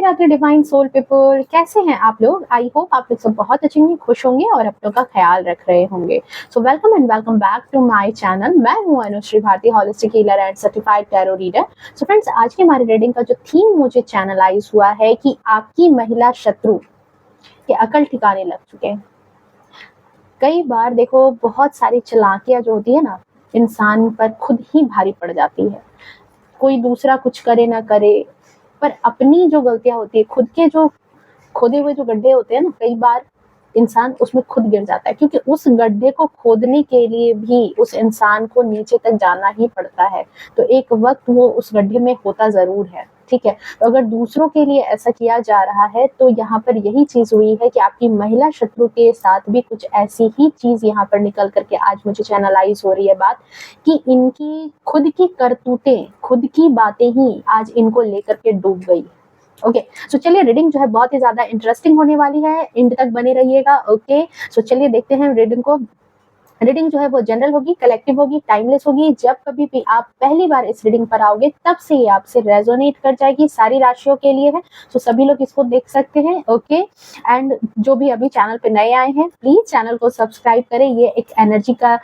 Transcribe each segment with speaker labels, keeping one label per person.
Speaker 1: Radhe Radhe divine soul people, कैसे हैं आप लोग? आई होप आप लोग सब बहुत अच्छे होंगे, खुश होंगे और अपनों का ख्याल रख रहे होंगे। So welcome and welcome back to my channel. मैं हूं Anushree Bharti, holistic healer and certified tarot reader. So friends, आज की हमारी रीडिंग का जो थीम मुझे चैनलाइज हुआ है कि आपकी महिला शत्रु के अकल ठिकाने लग चुके हैं। कई बार देखो, बहुत सारी चालाकियां जो होती है ना, इंसान पर खुद ही भारी पड़ जाती है। कोई दूसरा कुछ करे ना करे, पर अपनी जो गलतियां होती है, खुद के जो खोदे हुए जो गड्ढे होते हैं ना, कई बार इंसान उसमें खुद गिर जाता है, क्योंकि उस गड्ढे को खोदने के लिए भी उस इंसान को नीचे तक जाना ही पड़ता है। तो एक वक्त वो उस गड्ढे में होता जरूर है, ठीक है। तो अगर दूसरों के लिए ऐसा किया जा रहा है, तो यहाँ पर यही चीज हुई है कि आपकी महिला शत्रु के साथ भी कुछ ऐसी ही चीज यहाँ पर निकल करके आज मुझे चैनलाइज हो रही है बात, कि इनकी खुद की करतूतें, खुद की बातें ही आज इनको लेकर के डूब गई। ओके, सो चलिए, रीडिंग जो है बहुत ही ज्यादा इंटरेस्टिंग होने वाली है, एंड तक बने रहिएगा। ओके, सो चलिए देखते हैं रीडिंग को। रीडिंग जो है वो जनरल होगी, कलेक्टिव होगी, टाइमलेस होगी। जब कभी भी आप पहली बार इस रीडिंग पर आओगे, तब से ये आपसे रेजोनेट कर जाएगी, सारी राशियों के लिए है। तो सभी लोग इसको देख सकते हैं। ओके, एंड जो भी अभी चैनल पे नए आए हैं, प्लीज चैनल को सब्सक्राइब करें। ये एक एनर्जी का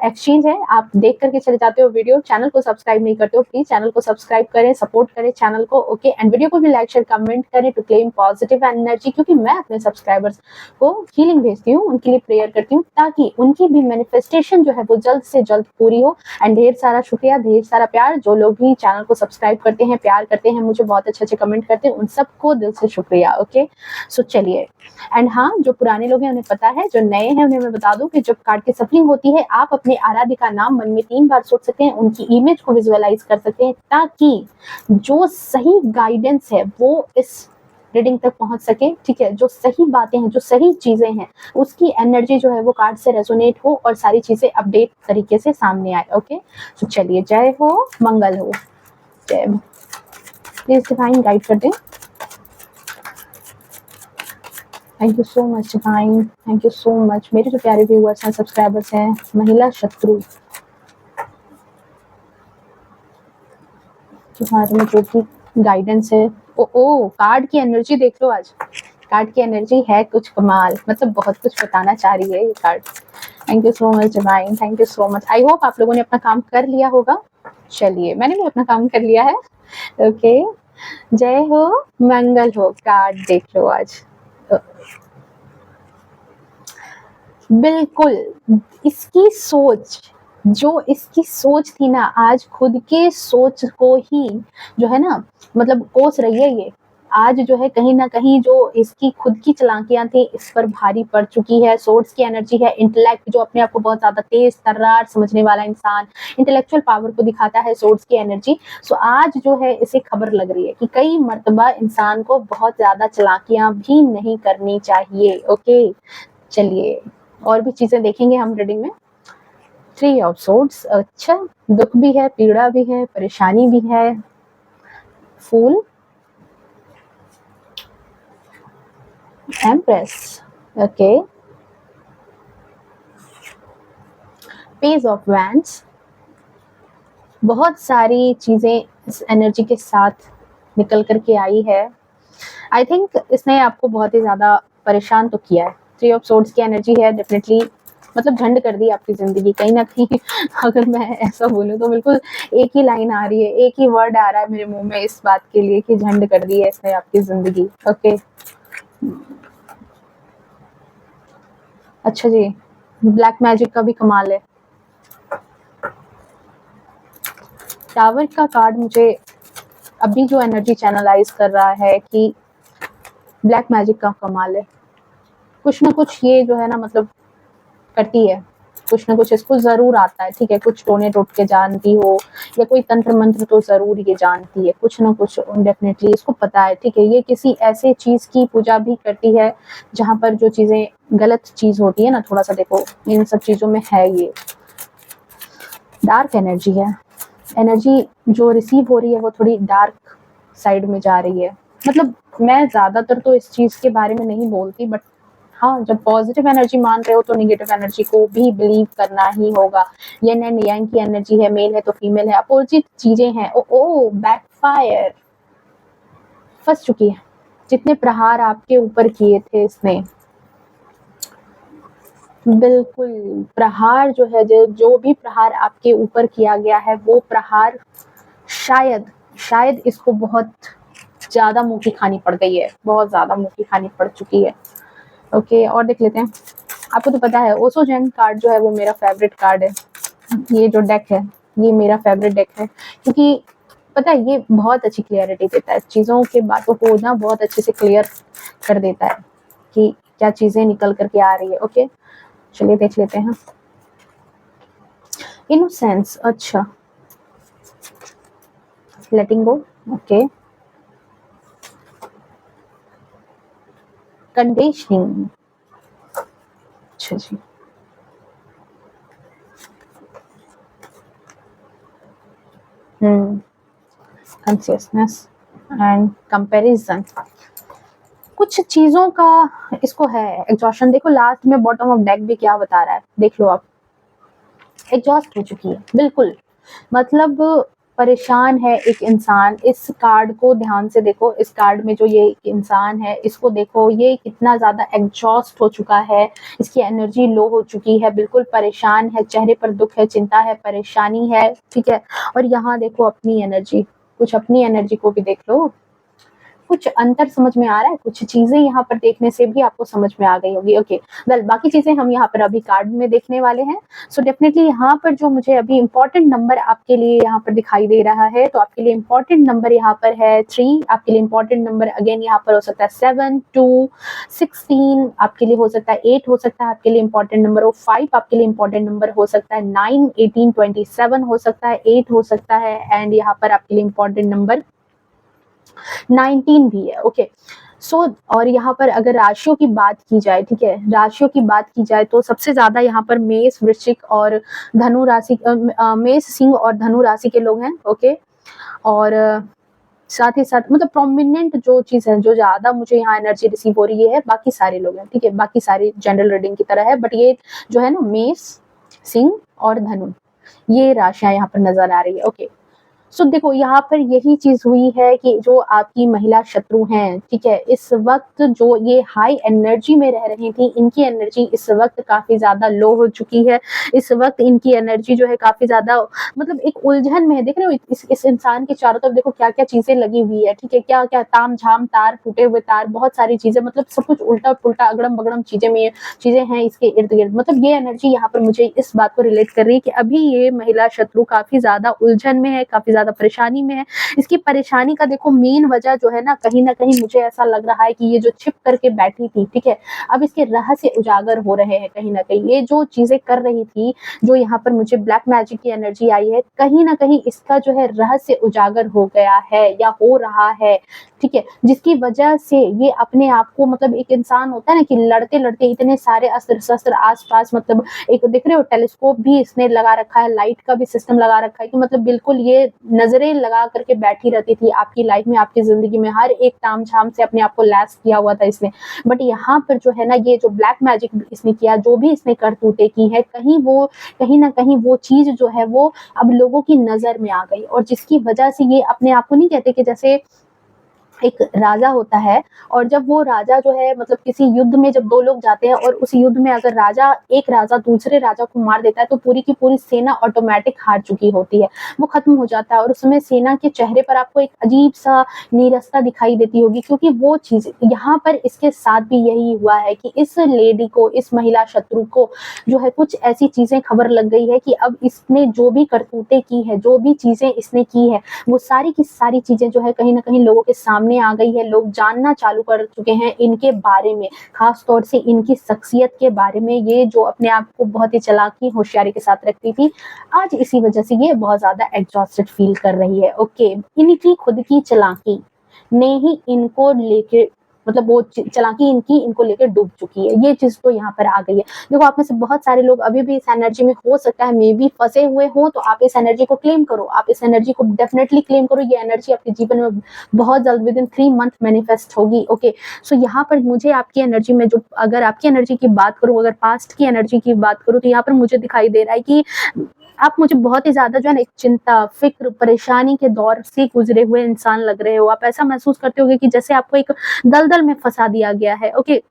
Speaker 1: एक्सचेंज है। आप देख करके चले जाते हो वीडियो, चैनल को सब्सक्राइब नहीं करते हो, प्लीज चैनल को सब्सक्राइब करें, सपोर्ट करें चैनल को। ओके, एंड वीडियो को भी लाइक शेयर कमेंट करें टू क्लेम पॉजिटिव एनर्जी, क्योंकि मैं अपने सब्सक्राइबर्स को हीलिंग भेजती हूँ, उनके लिए प्रेयर करती हूँ, ताकि उनकी भी मैनिफेस्टेशन जो है वो जल्द से जल्द पूरी हो। एंड ढेर सारा शुक्रिया, ढेर सारा प्यार। जो लोग भी चैनल को सब्सक्राइब करते हैं, प्यार करते हैं, मुझे बहुत अच्छे अच्छे कमेंट करते हैं, उन सबको दिल से शुक्रिया। ओके, सो चलिए। एंड हाँ, जो पुराने लोग हैं उन्हें पता है, जो नए हैं उन्हें मैं बता दूं कि जब कार्ड की सफलिंग होती है, आप अपने आराध्य का नाम मन में 3 बार सोच सकते हैं, उनकी इमेज को विजुअलाइज कर सकते हैं, ताकि जो सही गाइडेंस है वो इस रीडिंग तक पहुंच सके। ठीक है, जो सही बातें हैं, जो सही चीजें हैं, उसकी एनर्जी जो है वो कार्ड से रेजोनेट हो और सारी चीजें अपडेट तरीके से सामने आए। ओके, तो चलिए, जय हो, मंगल हो, जय। प्लीज डिवाइन गाइड कर दें। Thank you so much divine, thank you so much. मेरे जो प्यारे व्यूअर्स हैं, सब्सक्राइबर्स हैं, महिला शत्रु के बारे में जो भी गाइडेंस है। ओ कार्ड की एनर्जी देख लो। आज कार्ड की एनर्जी है कुछ कमाल, मतलब बहुत कुछ बताना चाह रही है ये card. Thank you so much divine, thank you so much. I hope आप लोगों ने अपना काम कर लिया होगा। चलिए, मैंने भी अपना काम कर लिया है। ओके, जय हो, मंगल हो। कार्ड देख लो आज। बिल्कुल, इसकी सोच, जो इसकी सोच थी ना, आज खुद के सोच को ही जो है ना, मतलब कोस रही है ये। आज जो है कहीं ना कहीं जो इसकी खुद की चालाकियां थी, इस पर भारी पड़ चुकी है। सोर्स की एनर्जी है, इंटेलेक्ट, जो अपने आप को बहुत ज्यादा तेज तर्रार समझने वाला इंसान, इंटेलेक्चुअल पावर को दिखाता है सोर्स की एनर्जी। सो आज जो है इसे खबर लग रही है कि कई मर्तबा इंसान को बहुत ज्यादा चालाकियां भी नहीं करनी चाहिए। ओके, चलिए और भी चीजें देखेंगे हम रीडिंग में। 3 ऑफ सोर्ड्स, अच्छा, दुख भी है, पीड़ा भी है, परेशानी भी है। Fool, empress, okay, page of wands. बहुत सारी चीजें इस एनर्जी के साथ निकल करके आई है। आई थिंक इसने आपको बहुत ही ज्यादा परेशान तो किया है। 3 ऑफ सोर्ड्स की एनर्जी है, डेफिनेटली मतलब झंड कर दी आपकी जिंदगी कहीं ना कहीं। अगर मैं ऐसा बोलूं तो बिल्कुल एक ही लाइन आ रही है, एक ही वर्ड आ रहा है मेरे मुंह में इस बात के लिए कि झंड कर दी है इसने आपकी जिंदगी। ओके, अच्छा जी, ब्लैक मैजिक का भी कमाल है। टावर का कार्ड मुझे अभी जो एनर्जी चैनलाइज कर रहा है कि ब्लैक मैजिक का कमाल है। कुछ ना कुछ ये जो है ना, मतलब करती है, कुछ ना कुछ इसको जरूर आता है। ठीक है, कुछ टोने टोटके जानती हो, या कोई तंत्र मंत्र तो जरूर ये जानती है, कुछ ना कुछ डेफिनेटली इसको पता है। ठीक है, ये किसी ऐसे चीज की पूजा भी करती है जहां पर जो चीजें गलत चीज होती है ना, थोड़ा सा देखो इन सब चीजों में है ये डार्क एनर्जी है। एनर्जी जो रिसीव हो रही है वो थोड़ी डार्क साइड में जा रही है। मतलब मैं ज्यादातर तो इस चीज के बारे में नहीं बोलती, बट हाँ, जब पॉजिटिव एनर्जी मान रहे हो तो नेगेटिव एनर्जी को भी बिलीव करना ही होगा। यन एंड यांग की एनर्जी है, मेल है तो फीमेल है, अपोजिट चीजें हैं। ओ बैकफायर, फंस चुकी है, जितने प्रहार आपके ऊपर किए थे इसने, बिल्कुल प्रहार जो है, जो भी प्रहार आपके ऊपर किया गया है वो प्रहार शायद शायद इसको बहुत ज़्यादा मुँह की खानी पड़ गई है, बहुत ज़्यादा मुँह की खानी पड़ चुकी है। ओके, और देख लेते हैं। आपको तो पता है ओशो जेन कार्ड जो है वो मेरा फेवरेट कार्ड है। ये जो डेक है ये मेरा फेवरेट डेक है, क्योंकि पता है ये बहुत अच्छी क्लियरिटी देता है, चीज़ों के बातों को ना बहुत अच्छे से क्लियर कर देता है कि क्या चीज़ें निकल करके आ रही है। ओके, चलिए देख लेते हैं। इनोसेंस, अच्छा, लेटिंग गो, ओके, कंडीशनिंग, अच्छा जी, कॉन्शियसनेस एंड कंपैरिजन, कुछ चीजों का इसको है एग्जॉशन। देखो लास्ट में बॉटम ऑफ डेक भी क्या बता रहा है, देख लो आप, एग्जॉस्ट हो चुकी है बिल्कुल, मतलब परेशान है एक इंसान। इस कार्ड को ध्यान से देखो, इस कार्ड में जो ये इंसान है इसको देखो, ये कितना ज्यादा एग्जॉस्ट हो चुका है, इसकी एनर्जी लो हो चुकी है, बिल्कुल परेशान है, चेहरे पर दुख है, चिंता है, परेशानी है, ठीक है। और यहाँ देखो अपनी एनर्जी, कुछ अपनी एनर्जी को भी देख लो, कुछ अंतर समझ में आ रहा है, कुछ चीजें यहाँ पर देखने से भी आपको समझ में आ गई होगी। ओके, वेल बाकी चीजें हम यहाँ पर अभी कार्ड में देखने वाले हैं। सो डेफिनेटली यहाँ पर जो मुझे अभी इम्पोर्टेंट नंबर आपके लिए यहाँ पर दिखाई दे रहा है, तो आपके लिए इम्पोर्टेंट नंबर यहाँ पर है 3, आपके लिए इम्पोर्टेंट नंबर अगेन यहाँ पर हो सकता है 7, 2, 16, आपके लिए हो सकता है 8, हो सकता है आपके लिए इम्पोर्टेंट नंबर हो 5, आपके लिए इम्पोर्टेंट नंबर हो सकता है 9, 18, 27 हो सकता है, 8 हो सकता है, एंड यहाँ पर आपके लिए इम्पोर्टेंट नंबर 19 भी है। ओके, सो और यहाँ पर अगर राशियों की बात की जाए, ठीक है, राशियों की बात की जाए तो सबसे ज्यादा यहाँ पर मेष, वृश्चिक और धनु राशि, मेष, सिंह और धनु राशि के लोग हैं। ओके, और साथ ही साथ मतलब प्रोमिनेंट जो चीज है, जो ज्यादा मुझे यहाँ एनर्जी रिसीव हो रही है, बाकी सारे लोग हैं, ठीक है, बाकी सारी जनरल रीडिंग की तरह है, बट ये जो है ना मेष, सिंह और धनु, ये राशियां यहाँ पर नजर आ रही है। ओके, सो देखो यहाँ पर यही चीज हुई है कि जो आपकी महिला शत्रु हैं, ठीक है, इस वक्त जो ये हाई एनर्जी में रह रही थी, इनकी एनर्जी इस वक्त काफी ज्यादा लो हो चुकी है। इस वक्त इनकी एनर्जी जो है काफी ज्यादा मतलब एक उलझन में है। देख रहे हो इस इंसान के चारों तरफ देखो क्या क्या चीजें लगी हुई है, ठीक है, क्या क्या ताम झाम तार, टूटे हुए तार, बहुत सारी चीजें, मतलब सब कुछ उल्टा पुल्टा अगड़म बगड़म चीजें हैं इसके इर्द गिर्द। मतलब ये एनर्जी यहाँ पर मुझे इस बात को रिलेट कर रही है कि अभी ये महिला शत्रु काफी ज्यादा उलझन में है, काफी ज्यादा परेशानी में है। इसकी परेशानी का देखो मेन वजह जो है ना कहीं मुझे ऐसा लग रहा है कि ये जो छिप करके बैठी थी, ठीक है, अब इसके रहस्य उजागर हो रहे हैं कहीं ना कहीं। ये जो चीजें कर रही थी, जो यहाँ पर मुझे ब्लैक मैजिक की एनर्जी आई है, कहीं ना कहीं इसका जो है रहस्य उजागर हो गया है या हो रहा है, ठीक है, जिसकी वजह से ये अपने आप को, मतलब एक इंसान होता है ना कि लड़ते लड़ते इतने सारे अस्त्र शस्त्र आसपास, मतलब एक देख रहे हो टेलीस्कोप भी इसने लगा रखा है, लाइट का भी सिस्टम लगा रखा है, कि मतलब बिल्कुल ये नजरें लगा करके बैठी रहती थी आपकी लाइफ में, आपकी जिंदगी में, हर एक ताम झाम से अपने आप को लैस किया हुआ था इसने। बट यहाँ पर जो है ना ये जो ब्लैक मैजिक इसने किया, जो भी इसने करतूतें की है, कहीं ना कहीं वो चीज जो है वो अब लोगों की नजर में आ गई, और जिसकी वजह से ये अपने आप को, नहीं कहते कि जैसे एक राजा होता है, और जब वो राजा जो है मतलब किसी युद्ध में जब दो लोग जाते हैं और उस युद्ध में अगर एक राजा दूसरे राजा को मार देता है, तो पूरी की पूरी सेना ऑटोमेटिक हार चुकी होती है, वो खत्म हो जाता है, और उस समय सेना के चेहरे पर आपको एक अजीब सा नीरसता दिखाई देती होगी, क्योंकि वो चीज यहाँ पर इसके साथ भी यही हुआ है कि इस लेडी को, इस महिला शत्रु को जो है कुछ ऐसी चीजें खबर लग गई है कि अब इसने जो भी करतूतें की है, जो भी चीजें इसने की है, वो सारी की सारी चीजें जो है कहीं ना कहीं लोगों के सामने आ गई है। लोग जानना चालू कर चुके हैं इनके बारे में, खास तौर से इनकी शख्सियत के बारे में। ये जो अपने आप को बहुत ही चालाकी होशियारी के साथ रखती थी, आज इसी वजह से ये बहुत ज्यादा एग्जॉस्टेड फील कर रही है। ओके, इनकी खुद की चालाकी ने ही इनको लेके मतलब वो चालाकी इनकी इनको लेकर डूब चुकी है। ये चीज तो यहाँ पर आ गई है। देखो आप में से बहुत सारे लोग अभी भी इस एनर्जी में हो सकता है मे बी फंसे हुए हो, तो आप इस एनर्जी को क्लेम करो, आप इस एनर्जी को डेफिनेटली क्लेम करो। ये एनर्जी आपके जीवन में बहुत जल्द विद इन 3 मंथ मैनिफेस्ट होगी। ओके, सो यहाँ पर मुझे आपकी एनर्जी में जो, अगर आपकी एनर्जी की बात करूँ, अगर पास्ट की एनर्जी की बात करूँ, तो यहाँ पर मुझे दिखाई दे रहा है कि आप मुझे बहुत ही ज्यादा जो है ना एक चिंता, फिक्र, परेशानी के दौर से गुजरे हुए इंसान लग रहे हो। आप ऐसा महसूस करते होगे कि जैसे आपको एक दलदल में फंसा दिया गया है। ओके,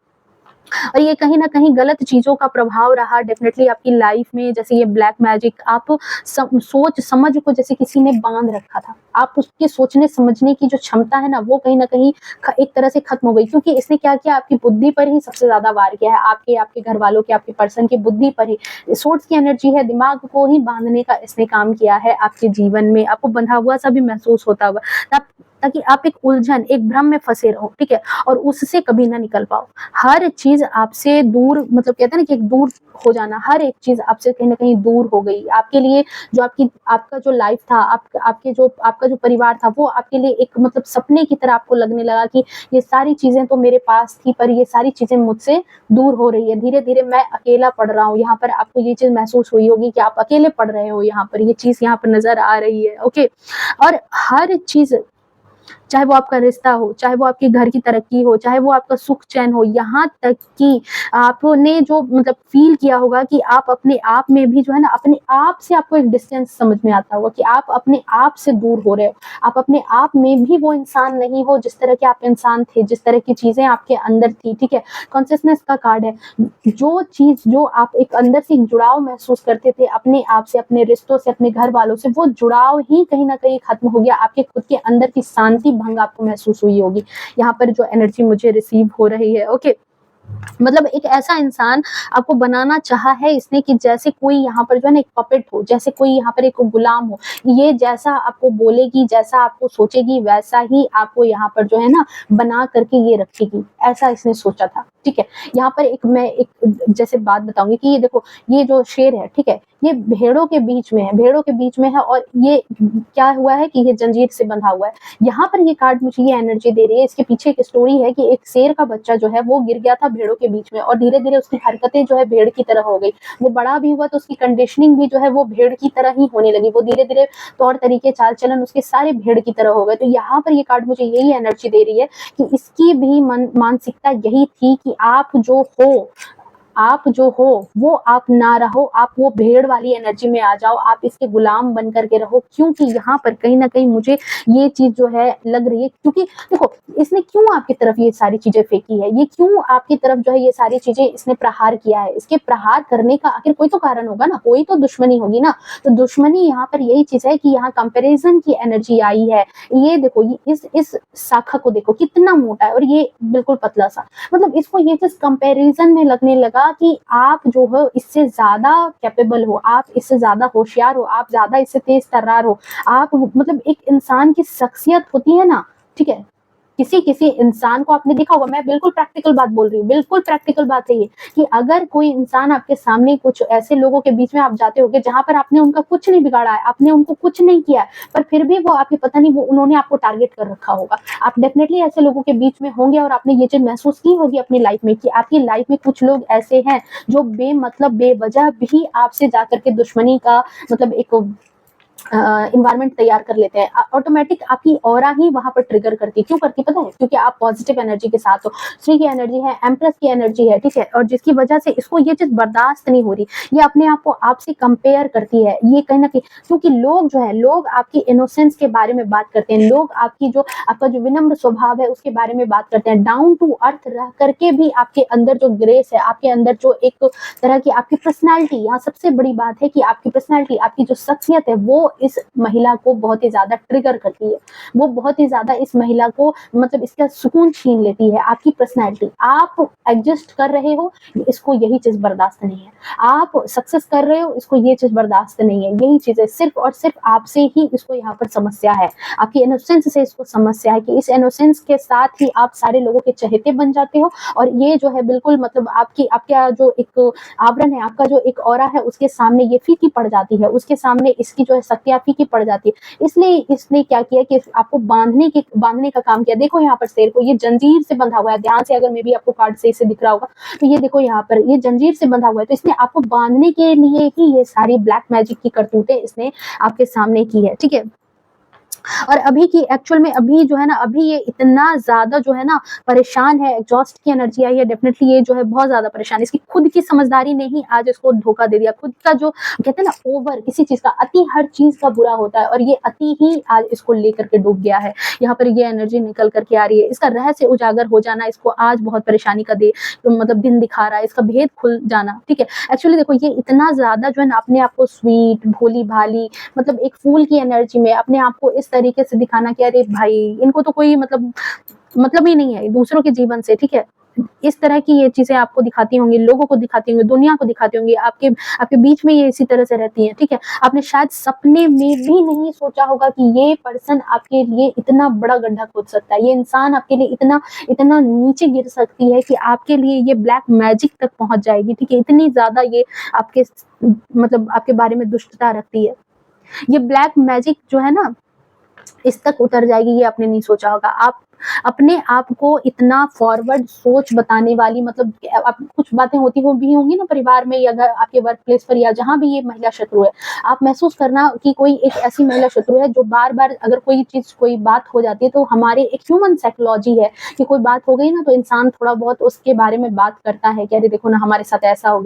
Speaker 1: और ये कहीं न कहीं गलत चीज़ों का प्रभाव रहा डेफ़िनेटली आपकी लाइफ़ में। जैसे ये ब्लैक मैजिक, आप सोच समझ को जैसे किसी ने बाँध रखा था। आप उसके सोचने समझने की जो क्षमता है ना, वो कहीं न कहीं एक तरह से खत्म हो गई, क्योंकि इसने क्या किया, आपकी बुद्धि पर ही सबसे ज़्यादा वार किया है। आपके घरवालों के, आपके पर्सन की बुद्धि पर ही। सोर्स की एनर्जी है, दिमाग को ही बाँधने का इसने काम किया है आपके जीवन में। आपको बंधा हुआ सा भी महसूस होता होगा, तब ताकि आप एक उलझन, एक भ्रम में फँसे रहो, ठीक है? और उससे कभी ना निकल पाओ। हर चीज़ आपसे दूर, मतलब कहते हैं ना कि एक दूर हो जाना, हर एक चीज़ आपसे कहीं न कहीं दूर हो गई। आपके लिए जो आपका जो लाइफ़ था, आपका जो परिवार था, वो आपके लिए एक मतलब सपने की तरह आपको लगने लगा कि ये सारी चीज़ें तो मेरे पास थी, पर ये सारी चीज़ें मुझसे दूर हो रही है। धीरे-धीरे मैं अकेला पड़ रहा हूँ। यहाँ पर आपको ये चीज़ महसूस हुई होगी कि आप अकेले पड़ रहे हो यहाँ पर, ये चीज़ यहाँ पर नज़र आ रही है। ओके, और हर चीज़, चाहे वो आपका रिश्ता हो, चाहे वो आपके घर की तरक्की हो, चाहे वो आपका सुख चैन हो, यहाँ तक कि आपने जो मतलब फ़ील किया होगा कि आप अपने आप में भी जो है ना, अपने आप से आपको एक डिस्टेंस समझ में आता होगा कि आप अपने आप से दूर हो रहे हो। आप अपने आप में भी वो इंसान नहीं हो जिस तरह के आप इंसान थे, जिस तरह की चीज़ें आपके अंदर थी, ठीक है? कॉन्शसनेस का कार्ड है। जो चीज़, जो आप एक अंदर से एक जुड़ाव महसूस करते थे अपने आप से, अपने रिश्तों से, अपने घर वालों से, वो जुड़ाव ही कहीं न कहीं खत्म हो गया। आपके खुद के अंदर की शांति भंग आपको महसूस हुई होगी। यहाँ पर जो एनर्जी मुझे रिसीव हो रही है। ओके, मतलब एक ऐसा इंसान आपको बनाना चाहा है इसने कि जैसे कोई यहाँ पर जो है ना एक पपेट हो, जैसे कोई यहाँ पर एक गुलाम हो। ये जैसा आपको बोलेगी, जैसा आपको सोचेगी, वैसा ही आपको यहाँ पर जो है ना बना करके ये रखेगी। ऐसा इसने सोचा था, ठीक है? यहाँ पर मैं एक जैसे बात बताऊँगी कि ये देखो, ये जो शेर है, ठीक है? ये भेड़ों के बीच में है, भेड़ों के बीच में है, और ये क्या हुआ है कि ये जंजीर से बंधा हुआ है। यहाँ पर ये कार्ड मुझे ये एनर्जी दे रही है, इसके पीछे एक स्टोरी है कि एक शेर का बच्चा जो है वो गिर गया था भेड़ों के बीच में, और धीरे-धीरे उसकी हरकतें जो है भेड़ की तरह हो गई। वो बड़ा भी हुआ तो उसकी कंडीशनिंग भी जो है वो भेड़ की तरह ही होने लगी। वो धीरे-धीरे तौर तरीके, चाल-चलन उसके सारे भेड़ की तरह हो गए। तो यहाँ पर ये कार्ड मुझे यही एनर्जी दे रही है कि इसकी भी मानसिकता यही थी कि आप जो हो वो आप ना रहो, आप वो भेड़ वाली एनर्जी में आ जाओ, आप इसके गुलाम बन करके रहो। क्योंकि यहाँ पर कहीं न कहीं मुझे ये चीज़ जो है लग रही है, क्योंकि देखो इसने क्यों आपकी तरफ ये सारी चीज़ें फेंकी है, ये क्यों आपकी तरफ जो है ये सारी चीज़ें इसने प्रहार किया है। इसके प्रहार करने का आखिर कोई तो कारण होगा ना, कोई तो दुश्मनी होगी ना। तो दुश्मनी यहाँ पर यही चीज़ है कि यहाँ कंपैरिज़न की एनर्जी आई है। ये देखो, ये इस शाखा को देखो कितना मोटा है और ये बिल्कुल पतला-सा। मतलब इसको ये चीज़ कंपैरिज़न में लगने लगा कि आप जो हो इससे ज़्यादा कैपेबल हो, आप इससे ज़्यादा होशियार हो, आप ज़्यादा इससे तेज़-तर्रार हो। आप मतलब एक इंसान की शख्सियत होती है ना, ठीक है? किसी इंसान को आपने देखा होगा, मैं बिल्कुल प्रैक्टिकल बात बोल रही हूँ, बिल्कुल प्रैक्टिकल बात है ये, कि अगर कोई इंसान आपके सामने, कुछ ऐसे लोगों के बीच में आप जाते होंगे जहाँ पर आपने उनका कुछ नहीं बिगाड़ा है, आपने उनको कुछ नहीं किया है, पर फिर भी वो आपके, पता नहीं वो उन्होंने आपको टारगेट कर रखा होगा। आप डेफिनेटली ऐसे लोगों के बीच में होंगे और आपने ये चीज़ महसूस की होगी अपनी लाइफ में कि आपकी लाइफ में कुछ लोग ऐसे हैं जो बेमतलब, बेवजह भी आपसे जाकर के दुश्मनी का मतलब एक एनवायरनमेंट तैयार कर लेते हैं। ऑटोमेटिक आपकी ऑरा ही वहाँ पर ट्रिगर करती है। क्यों करती है पता है? क्योंकि आप पॉजिटिव एनर्जी के साथ हो। श्री की एनर्जी है, एम्प्रेस की एनर्जी है, ठीक है? और जिसकी वजह से इसको ये चीज़ बर्दाश्त नहीं हो रही। ये अपने आप को आपसे कंपेयर करती है। ये कहीं न कहीं, क्योंकि लोग जो है, लोग आपकी इनोसेंस के बारे में बात करते हैं। लोग आपका जो विनम्र स्वभाव है उसके बारे में बात करते हैं। डाउन टू अर्थ रह करके भी आपके अंदर जो ग्रेस है, आपके अंदर जो एक तरह की आपकी पर्सनैलिटी, यहाँ सबसे बड़ी बात है कि आपकी पर्सनैलिटी, आपकी जो शख्सियत है वो इस महिला को बहुत ही ज़्यादा ट्रिगर करती है। वो बहुत ही ज़्यादा इस महिला को मतलब इसका सुकून छीन लेती है। आपकी पर्सनैलिटी, आप एडजस्ट कर रहे हो, इसको यही चीज़ बर्दाश्त नहीं है। आप सक्सेस कर रहे हो, इसको ये चीज़ बर्दाश्त नहीं है। यही चीज़ है, सिर्फ़ और सिर्फ़ आपसे ही इसको यहाँ पर समस्या है। आपकी इनोसेंस से इसको समस्या है कि इस इनोसेंस के साथ ही आप सारे लोगों के चहेते बन जाते हो, और ये जो है बिल्कुल मतलब आपका जो एक आवरण है, आपका जो एक ऑरा है, उसके सामने ये फीकी पड़ जाती है। उसके सामने इसकी जो है सत्यापी की पड़ जाती है। इसलिए इसने क्या किया कि आपको बांधने का काम किया। देखो यहाँ पर शेर को ये जंजीर से बंधा हुआ है, ध्यान से अगर मे बी आपको कार्ड से इसे दिख रहा होगा तो ये देखो यहाँ पर ये जंजीर से बंधा हुआ है। तो इसने आपको बांधने के लिए ही ये सारी ब्लैक मैजिक की करतूतें इसने आपके सामने की है, ठीक है। और अभी की एक्चुअल में अभी जो है ना, अभी ये इतना ज्यादा जो है ना परेशान है, एग्जॉस्ट की एनर्जी आई है, डेफिनेटली ये जो है बहुत ज्यादा परेशान है। इसकी खुद की समझदारी ने ही आज इसको धोखा दे दिया। खुद का जो कहते हैं ना ओवर, किसी चीज का अति हर चीज का बुरा होता है, और ये अति ही आज इसको लेकर के डूब गया है। यहाँ पर ये एनर्जी निकल करके आ रही है। इसका रहस्य उजागर हो जाना इसको आज बहुत परेशानी का मतलब दिन दिखा रहा है, इसका भेद खुल जाना, ठीक है। एक्चुअली देखो ये इतना ज्यादा जो है ना अपने आप को स्वीट, भोली भाली, मतलब एक फूल की एनर्जी में अपने आप को इस तरीके से दिखाना कि अरे भाई इनको तो कोई मतलब ही नहीं है दूसरों के जीवन से, ठीक है। इस तरह की ये चीजें आपको दिखाती होंगी, लोगों को दिखाती होंगी, दुनिया को दिखाती होंगी, आपके बीच में ये इसी तरह से रहती है, ठीक है। आपने शायद सपने में भी नहीं सोचा होगा कि ये पर्सन आपके लिए इतना बड़ा गड्ढा खोद सकता है, ये इंसान आपके लिए इतना इतना नीचे गिर सकती है कि आपके लिए ये ब्लैक मैजिक तक पहुंच जाएगी, ठीक है। इतनी ज्यादा ये आपके मतलब आपके बारे में दुष्टता रखती है। ये ब्लैक मैजिक जो है ना इस तक उतर जाएगी, ये आपने नहीं सोचा होगा। आप अपने आप को इतना फॉरवर्ड सोच बताने वाली, मतलब आप कुछ बातें होती भी होंगी ना परिवार में या अगर आपके वर्क प्लेस पर या जहां भी ये महिला शत्रु है, आप महसूस करना कि कोई एक ऐसी महिला शत्रु है जो बार बार अगर कोई बात हो जाती है तो हमारे एक ह्यूमन साइकोलॉजी है कि कोई बात हो गई ना तो इंसान थोड़ा बहुत उसके बारे में बात करता है कि अरे देखो ना हमारे साथ ऐसा हो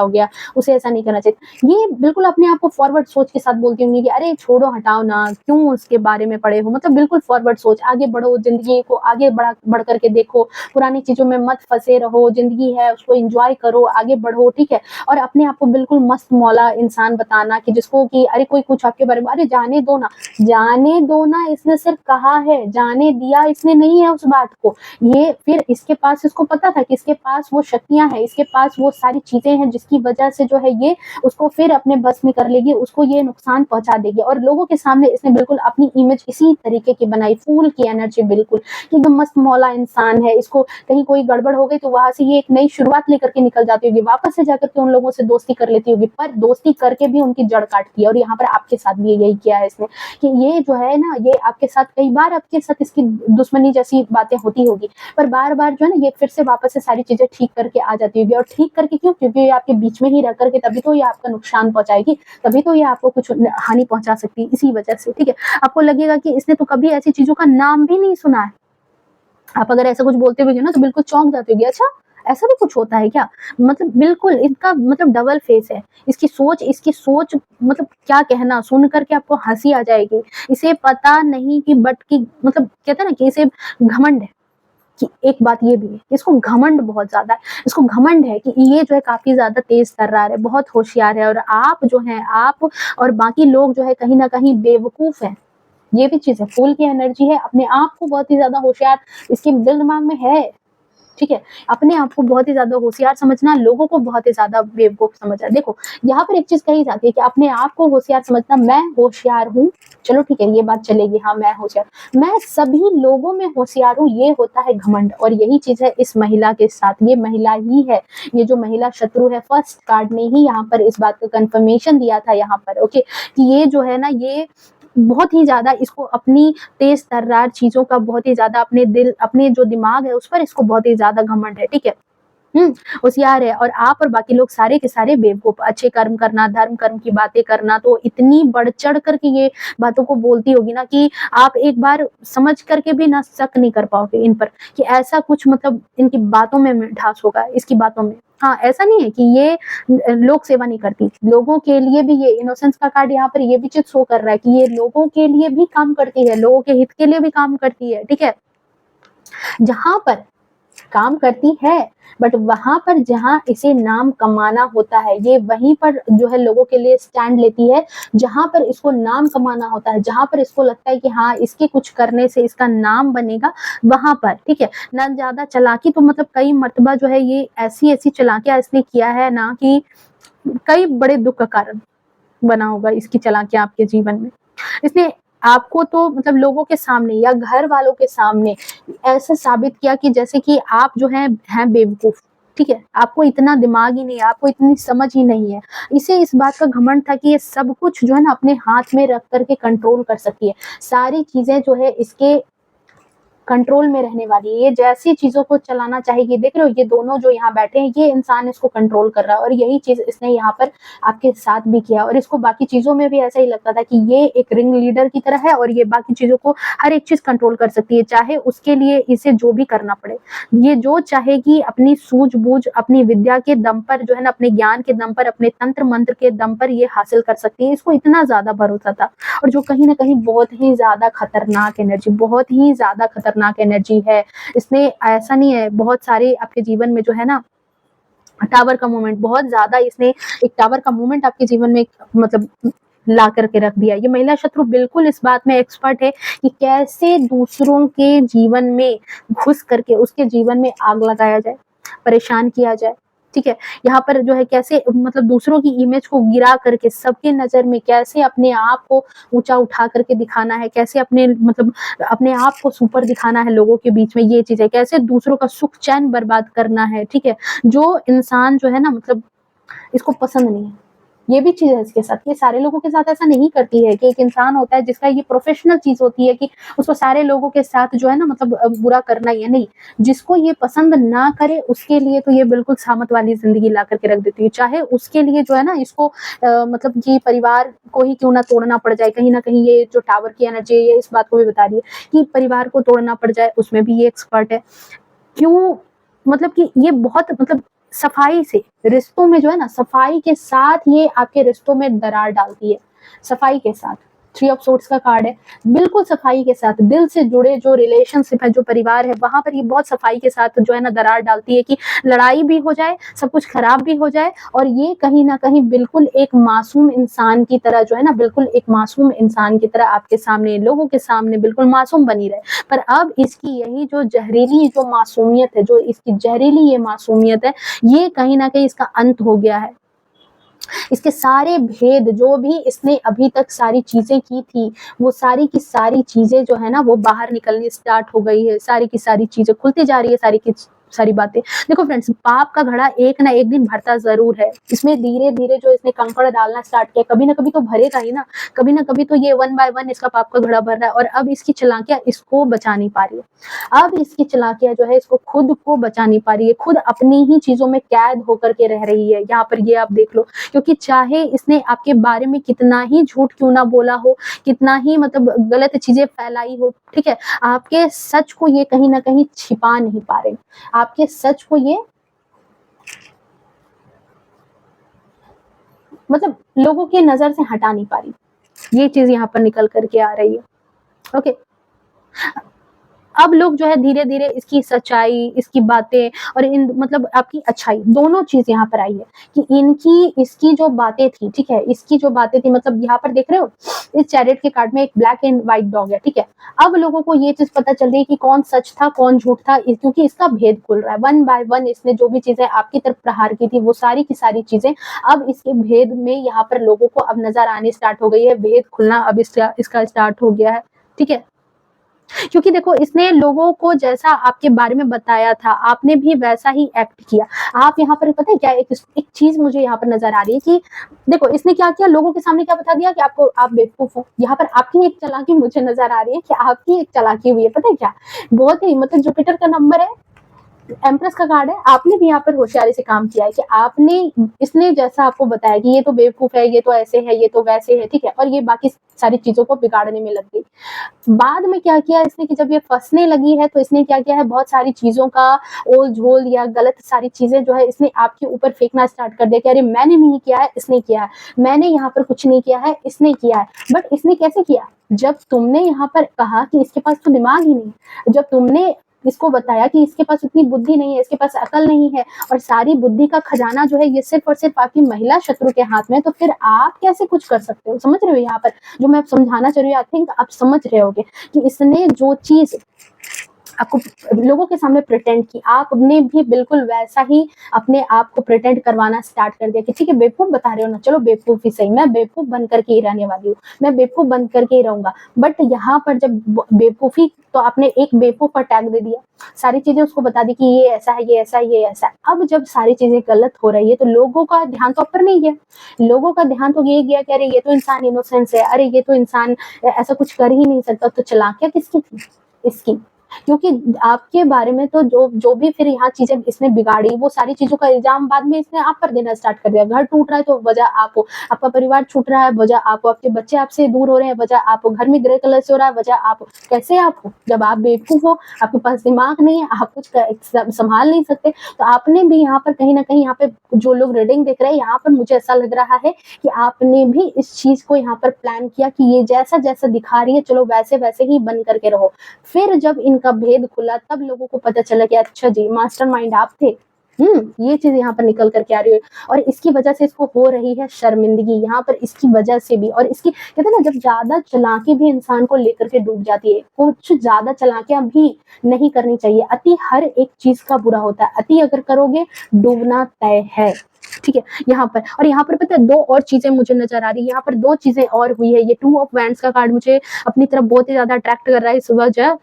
Speaker 1: गया, उसे ऐसा नहीं करना चाहिए। ये बिल्कुल अपने आप को फॉरवर्ड सोच के साथ बोलती होंगी कि अरे छोड़ो हटाओ ना, क्यों उसके बारे में पड़े हो, मतलब बिल्कुल फॉरवर्ड सोच, आगे बढ़ो, जिंदगी को आगे बढ़ करके देखो, पुरानी चीजों में मत फंसे रहो, जिंदगी है उसको एंजॉय करो, आगे बढ़ो, ठीक है। और अपने आप को बिल्कुल मस्त मौला इंसान बताना कि जिसको कि अरे कोई कुछ आपके बारे में, अरे जाने दो ना, इसने सिर्फ कहा है, जाने दिया इसने नहीं है उस बात को। ये फिर इसके पास, इसको पता था कि इसके पास वो शक्तियां हैं, इसके पास वो सारी चीजें हैं जिसकी वजह से जो है ये उसको फिर अपने बस में कर लेगी, उसको ये नुकसान पहुंचा देगी। और लोगों के सामने इसने बिल्कुल अपनी इमेज इसी तरीके की बनाई, फूल की एनर्जी, बिल्कुल एकदम मस्त मौला इंसान है। इसको कहीं कोई गड़बड़ हो गई तो वहां से ये एक नई शुरुआत लेकर के निकल जाती होगी, वापस से जाकर के उन लोगों से दोस्ती कर लेती होगी, पर दोस्ती करके भी उनकी जड़ काटती है। और यहाँ पर आपके साथ भी यही किया है इसने कि ये जो है ना, ये आपके साथ कई बार आपके साथ इसकी दुश्मनी जैसी बातें होती होगी, पर बार बार जो है ना ये फिर से वापस से सारी चीजें ठीक करके आ जाती होगी। और ठीक करके क्यों? क्योंकि ये आपके बीच में ही रह करके तभी तो ये आपका नुकसान पहुंचाएगी, तभी तो ये आपको कुछ हानि पहुंचा सकती है, इसी वजह से, ठीक है। आपको लगेगा कि इसने तो कभी ऐसी चीजों का नाम भी नहीं सुना है। आप अगर ऐसा कुछ बोलते हुए ना तो बिल्कुल चौंक जाते होगे, अच्छा ऐसा भी कुछ होता है क्या? मतलब बिल्कुल इनका मतलब डबल फेस है। इसकी सोच मतलब क्या कहना, सुन करके आपको हंसी आ जाएगी। इसे पता नहीं कि बट की मतलब कहते हैं ना कि इसे घमंड है कि एक बात ये भी है, इसको घमंड बहुत ज्यादा है। इसको घमंड है कि ये जो है काफी ज्यादा तेज तर्रार है, बहुत होशियार है, और आप जो है आप और बाकी लोग जो है कहीं ना कहीं बेवकूफ है। ये भी चीज है, फूल की एनर्जी है, अपने आप को बहुत ही ज्यादा होशियार इसके दिल दिमाग में है, ठीक है। अपने आप को बहुत ही ज्यादा होशियार समझना, लोगों को बहुत ही ज्यादा बेवकूफ समझना। देखो यहाँ पर एक चीज कही जाती है कि अपने आप को होशियार समझना, मैं होशियार हूँ, चलो ठीक है ये बात चलेगी, हाँ मैं होशियार, मैं सभी लोगों में होशियार हूँ, ये होता है घमंड। और यही चीज है इस महिला के साथ, ये महिला ही है, ये जो महिला शत्रु है, फर्स्ट कार्ड ने ही यहाँ पर इस बात का कंफर्मेशन दिया था यहाँ पर, ओके, कि ये जो है ना ये बहुत ही ज्यादा इसको अपनी तेज तर्रार चीजों का बहुत ही ज्यादा अपने जो दिमाग है उस पर इसको बहुत ही ज्यादा घमंड है, ठीक है। होशियार है। और आप और बाकी लोग सारे के सारे बेवकूफ। अच्छे कर्म करना, धर्म कर्म की बातें करना, तो इतनी बढ़ चढ़ करके ये बातों को बोलती होगी ना कि आप एक बार समझ करके भी ना शक नहीं कर पाओगे इन पर कि ऐसा कुछ मतलब इनकी बातों में मिठास होगा, इसकी बातों में। हाँ, ऐसा नहीं है कि ये लोक सेवा नहीं करती, लोगों के लिए भी, ये इनोसेंस का कार्ड यहाँ पर ये भी चीज शो कर रहा है कि ये लोगों के लिए भी काम करती है, लोगों के हित के लिए भी काम करती है, ठीक है। जहां पर काम करती है, बट वहां पर जहां इसे नाम कमाना होता है, ये वहीं पर जो है लोगों के लिए स्टैंड लेती है। जहां पर इसको नाम कमाना होता है, जहां पर इसको लगता है कि हाँ इसके कुछ करने से इसका नाम बनेगा, वहां पर, ठीक है ना। ज्यादा चालाकी तो मतलब कई मर्तबा जो है ये ऐसी चालाकियां इसने किया है ना कि कई बड़े दुख का कारण बना होगा इसकी चालाकियां आपके जीवन में। इसने आपको तो मतलब लोगों के सामने या घर वालों के सामने ऐसा साबित किया कि जैसे कि आप जो हैं बेवकूफ, ठीक है, आपको इतना दिमाग ही नहीं है, आपको इतनी समझ ही नहीं है। इसे इस बात का घमंड था कि ये सब कुछ जो है ना अपने हाथ में रख करके कंट्रोल कर सकती है। सारी चीजें जो है इसके कंट्रोल में रहने वाली है। ये जैसी चीजों को चलाना चाहेगी, देख रहे हो ये दोनों जो यहाँ बैठे हैं, ये इंसान इसको कंट्रोल कर रहा है और यही चीज इसने यहाँ पर आपके साथ भी किया। और इसको बाकी चीजों में भी ऐसा ही लगता था कि ये एक रिंग लीडर की तरह है और ये बाकी चीजों को हर एक चीज कंट्रोल कर सकती है, चाहे उसके लिए इसे जो भी करना पड़े। ये जो चाहेगी अपनी सूझबूझ, अपनी विद्या के दम पर जो है ना, अपने ज्ञान के दम पर, अपने तंत्र मंत्र के दम पर ये हासिल कर सकती है। इसको इतना ज्यादा भरोसा था, और जो कहीं ना कहीं बहुत ही ज्यादा खतरनाक एनर्जी, बहुत ही ज्यादा खतरनाक एनर्जी है। इसने ऐसा नहीं है, बहुत सारे आपके जीवन में जो है ना टावर का मूवमेंट, बहुत ज्यादा इसने एक टावर का मूवमेंट आपके जीवन में मतलब ला करके रख दिया। ये महिला शत्रु बिल्कुल इस बात में एक्सपर्ट है कि कैसे दूसरों के जीवन में घुस करके उसके जीवन में आग लगाया जाए, परेशान किया जाए। ठीक है, यहाँ पर जो है कैसे मतलब दूसरों की इमेज को गिरा करके सबके नजर में कैसे अपने आप को ऊंचा उठा करके दिखाना है, कैसे अपने मतलब अपने आप को सुपर दिखाना है लोगों के बीच में, ये चीज है। कैसे दूसरों का सुख चैन बर्बाद करना है। ठीक है, जो इंसान जो है ना मतलब इसको पसंद नहीं है, ये भी चीज है इसके साथ। ये सारे लोगों के साथ ऐसा नहीं करती है कि एक इंसान होता है जिसका ये प्रोफेशनल चीज होती है कि उसको सारे लोगों के साथ जो है ना मतलब बुरा करना ही है। नहीं, जिसको ये पसंद ना करे उसके लिए तो ये बिल्कुल सामत वाली जिंदगी ला करके रख देती है। चाहे उसके लिए जो है ना इसको मतलब कि परिवार को ही क्यों ना तोड़ना पड़ जाए। कहीं ना कहीं ये जो टावर की एनर्जी है ये इस बात को भी बता रही है कि परिवार को तोड़ना पड़ जाए, उसमें भी ये एक्सपर्ट है। क्यों? मतलब कि ये बहुत मतलब सफाई से रिश्तों में जो है ना, सफाई के साथ ये आपके रिश्तों में दरार डालती है। सफाई के साथ 3 ऑफ सोर्ड्स का कार्ड है, बिल्कुल सफाई के साथ दिल से जुड़े जो रिलेशनशिप है, जो परिवार है, वहां पर ये बहुत सफाई के साथ जो है ना दरार डालती है कि लड़ाई भी हो जाए, सब कुछ खराब भी हो जाए, और ये कहीं ना कहीं बिल्कुल एक मासूम इंसान की तरह जो है ना, बिल्कुल एक मासूम इंसान की तरह आपके सामने, लोगों के सामने बिल्कुल मासूम बनी रहे। पर अब इसकी यही जो जहरीली जो मासूमियत है, जो इसकी जहरीली ये मासूमियत है, ये कहीं ना कहीं इसका अंत हो गया है। इसके सारे भेद जो भी इसने अभी तक सारी चीजें की थी, वो सारी की सारी चीजें जो है ना वो बाहर निकलनी स्टार्ट हो गई है। सारी की सारी चीजें खुलती जा रही है, सारी की सारी बातें। देखो फ्रेंड्स, पाप का घड़ा एक ना एक दिन भरता जरूर है। इसमें धीरे धीरे जो इसने कंकड़ डालना स्टार्ट किया, कभी ना कभी तो भरेगा ही ना, कभी ना कभी तो ये 1 बाय 1 इसका पाप का घड़ा भर रहा है। और अब इसकी चालाकियां इसको बचा नहीं पा रही है। अब इसकी चालाकियां जो है इसको खुद को बचा नहीं पा रही है, खुद अपनी ही चीजों में कैद होकर के रह रही है। यहाँ पर ये आप देख लो, क्योंकि चाहे इसने आपके बारे में कितना ही झूठ क्यों ना बोला हो, कितना ही मतलब गलत चीजें फैलाई हो, ठीक है, आपके सच को ये कहीं ना कहीं छिपा नहीं पा रहे, आपके सच को ये मतलब लोगों की नजर से हटा नहीं पा रही। ये चीज यहाँ पर निकल करके आ रही है। ओके, अब लोग जो है धीरे धीरे इसकी सच्चाई, इसकी बातें और इन मतलब आपकी अच्छाई, दोनों चीज यहाँ पर आई है कि इनकी इसकी जो बातें थी, ठीक है, इसकी जो बातें थी, मतलब यहाँ पर देख रहे हो इस चैरियट के कार्ड में एक ब्लैक एंड व्हाइट डॉग है। ठीक है, अब लोगों को ये चीज पता चल रही है कि कौन सच था कौन झूठ था, क्योंकि इसका भेद खुल रहा है। 1 बाय 1 इसने जो भी चीजें आपकी तरफ प्रहार की थी, वो सारी की सारी चीजें अब इसके भेद में यहाँ पर लोगों को अब नजर आने स्टार्ट हो गई है। भेद खुलना अब इसका स्टार्ट हो गया है। ठीक है, क्योंकि देखो इसने लोगों को जैसा आपके बारे में बताया था, आपने भी वैसा ही एक्ट किया। आप यहाँ पर पता है क्या, एक चीज मुझे यहाँ पर नजर आ रही है कि देखो इसने क्या किया, लोगों के सामने क्या बता दिया कि आप बेवकूफ हो। यहाँ पर आपकी एक चालाकी मुझे नजर आ रही है कि आपकी एक चालाकी हुई है। पता है क्या, बहुत ही मतलब जुपिटर का नंबर है, एम्प्रेस का कार्ड है, आपने भी यहाँ पर होशियारी से काम किया है कि आपने इसने जैसा आपको बताया कि ये तो बेवकूफ है, ये तो ऐसे है, ये तो वैसे है, ठीक है, और ये बाकी सारी चीजों को बिगाड़ने में लग गई। बाद में क्या किया इसने कि जब ये फंसने लगी है तो इसने क्या किया है, बहुत सारी चीजों का ओल झोल या गलत सारी चीजें जो है इसने आपके ऊपर फेंकना स्टार्ट कर दिया कि अरे मैंने नहीं किया है, इसने किया है, मैंने यहाँ पर कुछ नहीं किया है, इसने किया है। बट इसने कैसे किया, जब तुमने यहाँ पर कहा कि इसके पास तो दिमाग ही नहीं, जब तुमने इसको बताया कि इसके पास उतनी बुद्धि नहीं है, इसके पास अकल नहीं है, और सारी बुद्धि का खजाना जो है ये सिर्फ और सिर्फ आपकी महिला शत्रु के हाथ में है, तो फिर आप कैसे कुछ कर सकते हो। समझ रहे हो यहाँ पर जो मैं समझाना चाह रही हूँ, आई थिंक आप समझ रहे होगे कि इसने जो चीज आपको लोगों के सामने प्रिटेंड की, आपने भी बिल्कुल वैसा ही अपने आप को प्रिटेंड करवाना स्टार्ट कर दिया कि ठीक है बेवकूफ बता रहे हो ना, चलो बेवकूफ ही सही, मैं बेवकूफ बन करके ही रहने वाली हूँ, मैं बेवकूफ बन करके ही रहूंगा। बट यहाँ पर जब बेवकूफी तो आपने एक बेवकूफ पर टैग दे दिया, सारी चीजें उसको बता दी कि ये ऐसा है, ये ऐसा है, ये ऐसा है। अब जब सारी चीजें गलत हो रही है तो लोगों का ध्यान तो आप पर नहीं गया, लोगों का ध्यान तो ये गया कि अरे ये तो इंसान इनोसेंस है, अरे ये तो इंसान ऐसा कुछ कर ही नहीं सकता। तो चालाकियां किसकी थी? इसकी। क्योंकि आपके बारे में तो जो जो भी फिर यहाँ चीजें इसने बिगाड़ी, वो सारी चीजों का इल्जाम बाद में इसने आप पर देना स्टार्ट कर दिया। घर टूट रहा है तो वजह आप हो, आपका परिवार छूट रहा है वजह आप हो, आपके बच्चे आपसे दूर हो रहे हैं वजह आप हो, घर में ग्रे कलर से हो रहा है वजह आप हो। कैसे आप हो? जब आप बेवकूफ हो, आपके पास दिमाग नहीं है, आप कुछ संभाल नहीं सकते। तो आपने भी यहाँ पर कहीं ना कहीं, यहाँ पे जो लोग रीडिंग देख रहे हैं, यहाँ पर मुझे ऐसा लग रहा है कि आपने भी इस चीज को यहाँ पर प्लान किया कि ये जैसा जैसा दिखा रही है चलो वैसे वैसे ही बन करके रहो। फिर जब इनका भेद खुला तब लोगों को पता चला कि अच्छा जी मास्टरमाइंड आप थे। ये चीज यहाँ पर निकल करके आ रही है और इसकी वजह से इसको हो रही है शर्मिंदगी यहाँ पर, इसकी वजह से भी। और इसकी कहते हैं ना, जब ज्यादा चालाकी भी इंसान को लेकर के डूब जाती है, कुछ ज्यादा चालाकियां भी नहीं करनी चाहिए। अति हर एक चीज का बुरा होता है, अति अगर करोगे डूबना तय है। ठीक है, यहाँ पर और यहाँ पर पता है दो और चीजें मुझे नजर आ रही है, यहाँ पर दो चीजें और हुई है। ये 2 ऑफ वैंड्स का कार्ड मुझे अपनी तरफ बहुत ही ज्यादा अट्रैक्ट कर रहा है इस वजह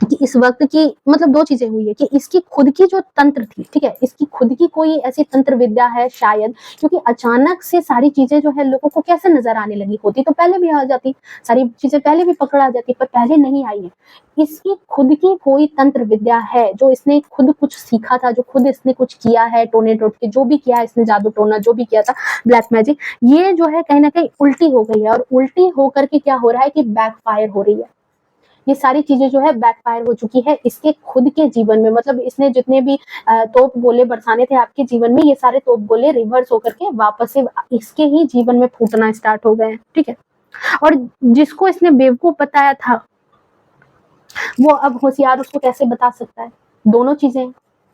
Speaker 1: कि इस वक्त की मतलब दो चीजें हुई है कि इसकी खुद की जो तंत्र थी, ठीक है, इसकी खुद की कोई ऐसी तंत्र विद्या है शायद, क्योंकि अचानक से सारी चीजें जो है लोगों को कैसे नजर आने लगी, होती तो पहले भी आ जाती, सारी चीजें पहले भी पकड़ा जाती, पर पहले नहीं आई है। इसकी खुद की कोई तंत्र विद्या है जो इसने खुद कुछ सीखा था, जो खुद इसने कुछ किया है, टोने टोट के जो भी किया है इसने, जादू टोना जो भी किया था, ब्लैक मैजिक, ये जो है कहीं ना कहीं उल्टी हो गई है। और उल्टी होकर के क्या हो रहा है कि बैकफायर हो रही है। ये सारी चीजें जो है बैकफायर हो चुकी है इसके खुद के जीवन में। मतलब इसने जितने भी तोप गोले बरसाने थे आपके जीवन में, ये सारे तोप गोले रिवर्स होकर के वापस से इसके ही जीवन में फूटना स्टार्ट हो गए हैं। ठीक है, और जिसको इसने बेवकूफ बताया था वो अब होशियार उसको कैसे बता सकता है? दोनों चीजें।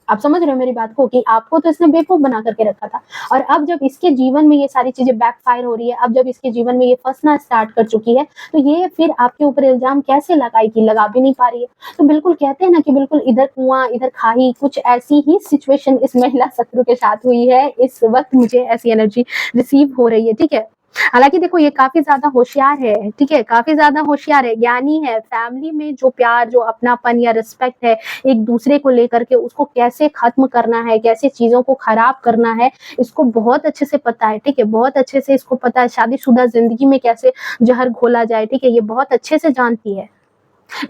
Speaker 1: आप समझ रहे हो मेरी बात को, कि आपको तो इसने बेवकूफ बना करके रखा था, और अब जब इसके जीवन में ये सारी चीजें बैकफायर हो रही है, अब जब इसके जीवन में ये फंसना स्टार्ट कर चुकी है, तो ये फिर आपके ऊपर इल्जाम कैसे लगाएगी? लगा भी नहीं पा रही है। तो बिल्कुल कहते हैं ना कि बिल्कुल इधर कुआं इधर खाई, कुछ ऐसी ही सिचुएशन इस महिला शत्रु के साथ हुई है। इस वक्त मुझे ऐसी एनर्जी रिसीव हो रही है। ठीक है, हालांकि देखो ये काफी ज्यादा होशियार है, ठीक है, काफी ज्यादा होशियार है, ज्ञानी है। फैमिली में जो प्यार, जो अपनापन या रिस्पेक्ट है एक दूसरे को लेकर के, उसको कैसे खत्म करना है, कैसे चीजों को खराब करना है, इसको बहुत अच्छे से पता है। ठीक है, बहुत अच्छे से इसको पता है शादीशुदा जिंदगी में कैसे जहर घोला जाए। ठीक है, ये बहुत अच्छे से जानती है।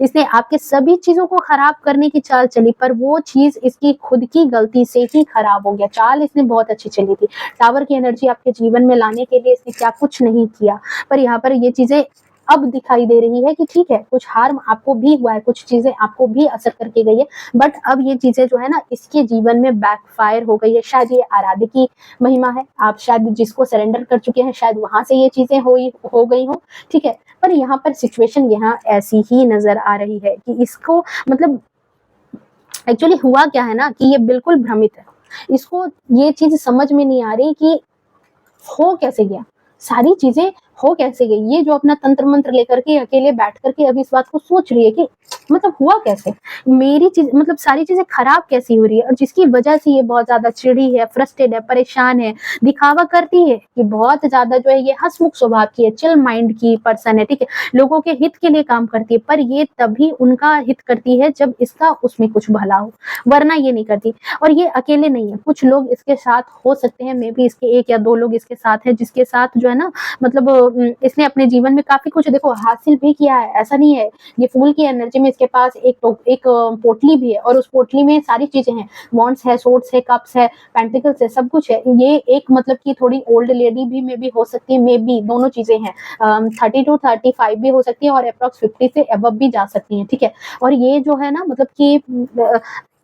Speaker 1: इसने आपके सभी चीजों को खराब करने की चाल चली, पर वो चीज इसकी खुद की गलती से ही खराब हो गया। चाल इसने बहुत अच्छी चली थी, टावर की एनर्जी आपके जीवन में लाने के लिए इसने क्या कुछ नहीं किया, पर यहाँ पर ये चीजें अब दिखाई दे रही है कि ठीक है कुछ हार्म आपको भी हुआ है, कुछ चीजें आपको भी असर करके गई है, बट अब ये चीजें जो है ना इसके जीवन में बैकफायर हो गई है। शायद ये आराध्य की महिमा है, आप शायद जिसको सरेंडर कर चुके हैं शायद वहां से ये चीजें हो गई हो। ठीक है, पर यहाँ पर सिचुएशन यहाँ ऐसी ही नजर आ रही है कि इसको मतलब एक्चुअली हुआ क्या है ना कि ये बिल्कुल भ्रमित है। इसको ये चीज समझ में नहीं आ रही कि हो कैसे गया, सारी चीजें हो कैसे गई। ये जो अपना तंत्र मंत्र लेकर के अकेले बैठ करके अब इस बात को सोच रही है कि मतलब हुआ कैसे, मेरी चीज मतलब सारी चीजें खराब कैसी हो रही है, और जिसकी वजह से ये बहुत ज्यादा चिड़ी है, फ्रस्ट्रेटेड है, परेशान है, दिखावा करती है कि बहुत ज्यादा जो है ये हंसमुख स्वभाव की है, चिल माइंड की पर्सन है। ठीक है, लोगों के हित के लिए काम करती है, पर ये तभी उनका हित करती है जब इसका उसमें कुछ भला हो, वरना ये नहीं करती। और ये अकेले नहीं है, कुछ लोग इसके साथ हो सकते हैं, मे बी इसके 1 या 2 लोग इसके साथ हैं जिसके साथ जो है ना मतलब इसने अपने जीवन में काफी कुछ देखो हासिल भी किया है। ऐसा नहीं है, ये फूल की एनर्जी में इसके पास एक पोटली भी है, और उस पोटली में सारी चीजें हैं, वॉन्ड्स है, सोर्ड्स है, कप्स है, पेंटिकल्स है, सब कुछ है। ये एक मतलब की थोड़ी ओल्ड लेडी भी मे बी हो सकती है, मे बी दोनों चीजें हैं। 30 to 35 भी हो सकती है और अप्रॉक्स 50 से अबव भी जा सकती है। ठीक है, और ये जो है ना मतलब कि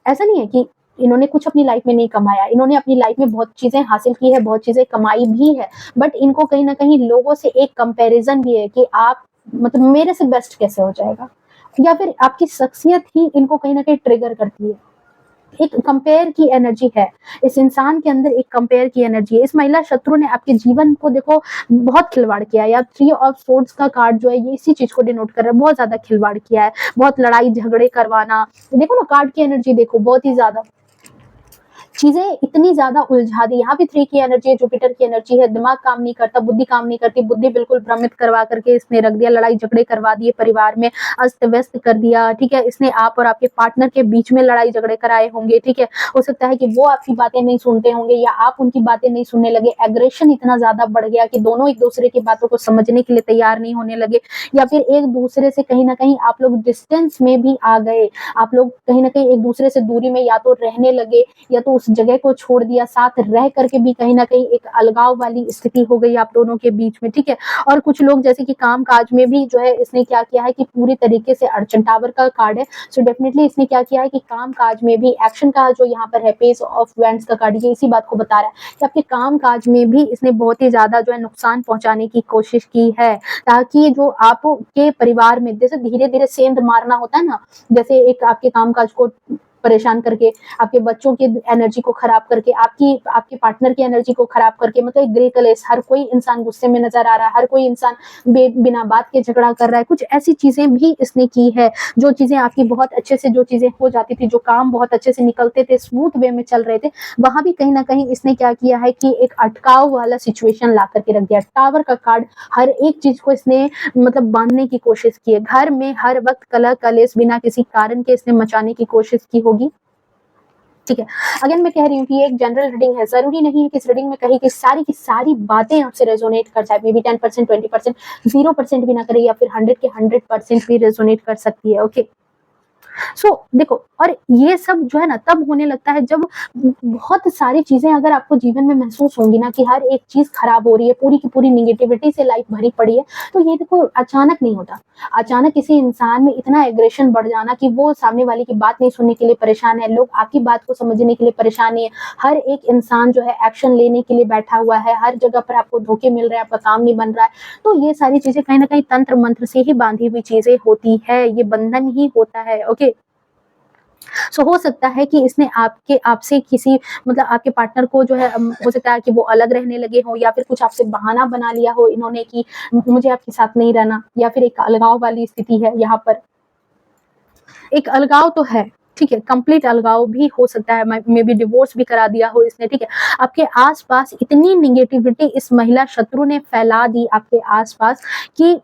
Speaker 1: ऐसा नहीं है कि इन्होंने कुछ अपनी लाइफ में नहीं कमाया, इन्होंने अपनी लाइफ में बहुत चीजें हासिल की है, बहुत चीजें कमाई भी है, बट इनको कहीं ना कहीं लोगों से एक कंपैरिजन भी है कि आप मतलब मेरे से बेस्ट कैसे हो जाएगा, या फिर आपकी शख्सियत ही इनको कहीं ना कहीं ट्रिगर करती है। एक कंपेयर की एनर्जी है इस इंसान के अंदर, एक कंपेयर की एनर्जी है। इस महिला शत्रु ने आपके जीवन को देखो बहुत खिलवाड़ किया है, या 3 ऑफ सोर्ड्स का कार्ड जो है ये इसी चीज को डिनोट कर रहा है, बहुत ज्यादा खिलवाड़ किया है, बहुत लड़ाई झगड़े करवाना। देखो ना कार्ड की एनर्जी देखो बहुत ही ज्यादा, चीजें इतनी ज्यादा उलझा दी। यहाँ पे 3 की एनर्जी है, जुपिटर की एनर्जी है, दिमाग काम नहीं करता, बुद्धि काम नहीं करती, बुद्धि बिल्कुल भ्रमित करवा करके इसने रख दिया, लड़ाई झगड़े करवा दिए परिवार में, अस्त व्यस्त कर दिया, ठीक है। इसने आप और आपके पार्टनर के बीच में लड़ाई झगड़े कराए होंगे, ठीक है। हो सकता है कि वो आपकी बातें नहीं सुनते होंगे या आप उनकी बातें नहीं सुनने लगे, एग्रेशन इतना ज्यादा बढ़ गया कि दोनों एक दूसरे की बातों को समझने के लिए तैयार नहीं होने लगे, या फिर एक दूसरे से कहीं ना कहीं आप लोग डिस्टेंस में भी आ गए, आप लोग कहीं ना कहीं एक दूसरे से दूरी में या तो रहने लगे या तो उस जगह को छोड़ दिया, साथ रह करके भी कहीं ना कहीं एक अलगाव वाली स्थिति हो गई आप दोनों के बीच में, ठीक है। और कुछ लोग जैसे कि काम काज में भी जो है इसने क्या किया है कि पूरी तरीके से अर्चन टावर का कार्ड है, सो डेफिनेटली इसने क्या किया है कि काम काज में भी एक्शन का जो यहाँ पर है पेस ऑफ वेंट्स का कार्ड, ये इसी बात को बता रहा है कि आपके काम काज में भी इसने बहुत ही ज्यादा जो है नुकसान पहुंचाने की कोशिश की है, ताकि जो आपके परिवार में जैसे धीरे धीरे सेंध मारना होता है ना, जैसे एक आपके कामकाज को परेशान करके, आपके बच्चों की एनर्जी को खराब करके, आपके पार्टनर की एनर्जी को खराब करके, मतलब एक ग्रे कलेस, हर कोई इंसान गुस्से में नजर आ रहा है, हर कोई इंसान बिना बात के झगड़ा कर रहा है, कुछ ऐसी चीजें भी इसने की है। जो चीजें आपकी बहुत अच्छे से जो चीजें हो जाती थी, जो काम बहुत अच्छे से निकलते थे, स्मूथ वे में चल रहे थे, वहां भी कहीं ना कहीं इसने क्या किया है कि एक अटकाव वाला सिचुएशन ला करके रख दिया। टावर का कार्ड, हर एक चीज को इसने मतलब बांधने की कोशिश की है, घर में हर वक्त कलह कलेश बिना किसी कारण के इसने मचाने की कोशिश की होगी, ठीक है। अगेन मैं कह रही हूँ कि ये एक जनरल रीडिंग है, जरूरी नहीं है कि इस रीडिंग में कहीं की सारी बातें आपसे रेजोनेट कर जाए, मे बी 10%, 20%, 0% भी ना करे, या फिर 100 के 100% भी रेजोनेट कर सकती है, ओके। सो देखो, और ये सब जो है ना तब होने लगता है जब बहुत सारी चीजें अगर आपको जीवन में महसूस होंगी ना कि हर एक चीज खराब हो रही है, पूरी की पूरी निगेटिविटी से लाइफ भरी पड़ी है, तो ये देखो अचानक नहीं होता। अचानक किसी इंसान में इतना एग्रेशन बढ़ जाना कि वो सामने वाले की बात नहीं सुनने के लिए परेशान है, लोग आपकी बात को समझने के लिए परेशान है, हर एक इंसान जो है एक्शन लेने के लिए बैठा हुआ है, हर जगह पर आपको धोखे मिल रहे हैं, आपका काम नहीं बन रहा है, तो ये सारी चीजें कहीं ना कहीं तंत्र मंत्र से ही बांधी हुई चीजें होती है, ये बंधन ही होता है, ओके। सो हो सकता है कि इसने आपसे किसी मतलब आपके पार्टनर को जो है हो सकता है कि वो अलग रहने लगे हो, या फिर कुछ आपसे बहाना बना लिया हो इन्होंने कि मुझे आपके साथ नहीं रहना, या फिर एक अलगाव वाली स्थिति है, यहाँ पर एक अलगाव तो है, ठीक है, कंप्लीट अलगाव भी हो सकता है, मे बी डिवोर्स भी करा दिया हो इसने, ठीक है। आपके आसपास इतनी निगेटिविटी इस महिला शत्रु ने फैला दी आपके आसपास कि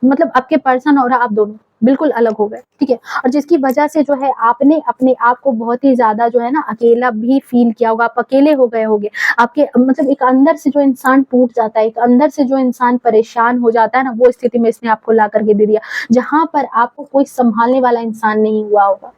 Speaker 1: मतलब आपके पर्सन और आप दोनों बिल्कुल अलग हो गए, ठीक है। और जिसकी वजह से जो है आपने अपने आप को बहुत ही ज्यादा जो है ना अकेला भी फील किया होगा, आप अकेले हो गए होंगे, आपके मतलब एक अंदर से जो इंसान टूट जाता है, एक अंदर से जो इंसान परेशान हो जाता है ना, वो स्थिति में इसने आपको ला करके दे दिया, जहां पर आपको कोई संभालने वाला इंसान नहीं हुआ होगा,